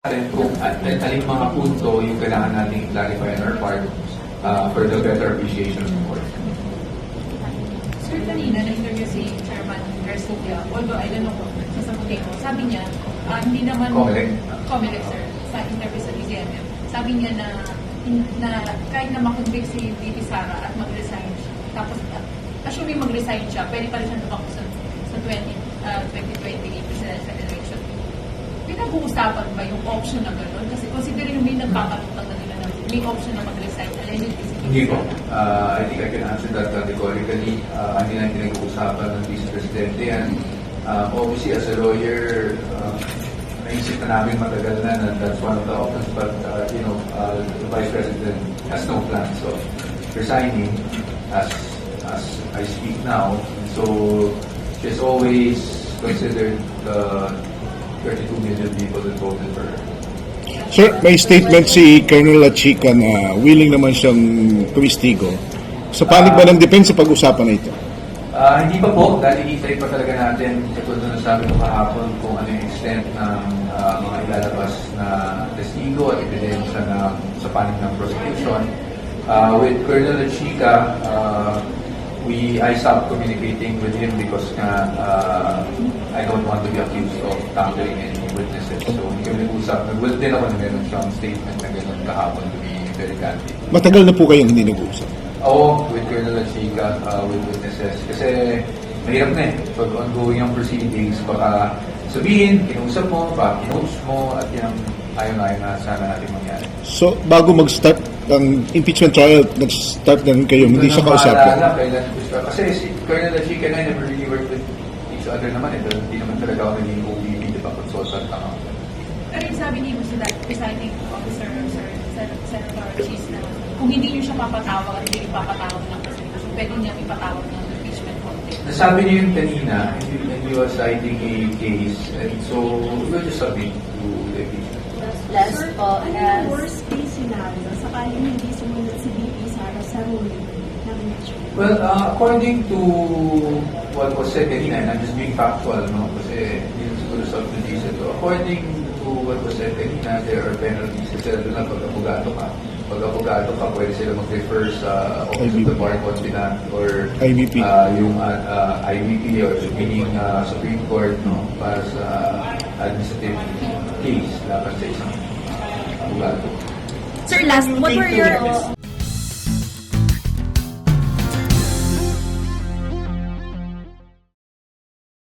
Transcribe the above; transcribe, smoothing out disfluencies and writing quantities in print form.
Kung alin mga punto yung kailangan nating clarify on our part for the better appreciation of the court. Sir, kanina na-interview si Chairman Garcia, although I don't know kung sasagutin mo, sabi niya, hindi naman... Comelec, sir, sa interview sa DZMM. Sabi niya na kahit na makonvict si VP Sara at mag-resign siya, tapos assuming mag-resign siya, pwede pa rin siya tumakbo sa 2028 presidential election. Pinag-uusapan ba yung option na gano'n? Kasi considering may nagpapalutan na nila na may option na mag-resign, allegedly si Hindi po. I think I can answer that categorically. Hindi na pinag-uusapan ng Vice Presidente yan. Obviously, as a lawyer, naisip na namin matagal na that's one of the options. But, the Vice President has no plans of resigning as I speak now. So, she's always considered the 32 million people that voted for her. Sir, may statement si Colonel Lachica na willing naman siyang tumistigo. Sa panig ba ng depensa pag-usapan na ito? Hindi pa po, dahil i-try pa talaga natin, katulad na sabi ko kahapon, kung ano yung extent ng mga ilalabas na testigo at ebidensya sa panig ng prosecution. With Colonel Lachica, I stopped communicating with him because I don't want to be accused of tampering any witnesses. So, hindi kami nag-usap. Nag-will din ako na meron siyang statement na gano'n kahapon to be very candid. Matagal na po kayong hindi nag-uusap? Oo, with Colonel Lachica, with witnesses. Kasi mahirap na eh. Pag ongoing yung proceedings, baka sabihin, kinusap mo, baka kinotes mo, at yung ayaw na sana natin mangyari. So, bago mag-start ang impeachment trial, nag-start na rin kayo, hindi siya kausapin? Kasi si Colonel Lachica and I never really worked with each other naman. Hindi naman talaga ako naging OVP, di ba, consultant ako. Pero yung sabi niyo sa presiding officer, Sir Senator Cheese, na kung hindi niyo siya papatawag at hindi ipapatawag ng presidente, pwede niya ipatawag ng impeachment contempt. Nasabi niyo yun kanina, and you are citing a case, and so we'll just submit to the impeachment. Sir, ano yung as worst case scenario sakaling hindi sumunod si VP Sara sa ruling ng impeachment? Well, according to what was said kanina, and I'm just being factual, no? Kasi hindi na siguro substitute ito. According to what was said kanina, there are penalties. Kasi doon lang pag-abogado ka. Pag-abogado ka, pwede sila mag-refer sa Office of the Bar Confidant or IVP. Yung IVP or meaning Supreme Court, no? Para sa administrative case laban sa isang abogado. Sir, last, what were your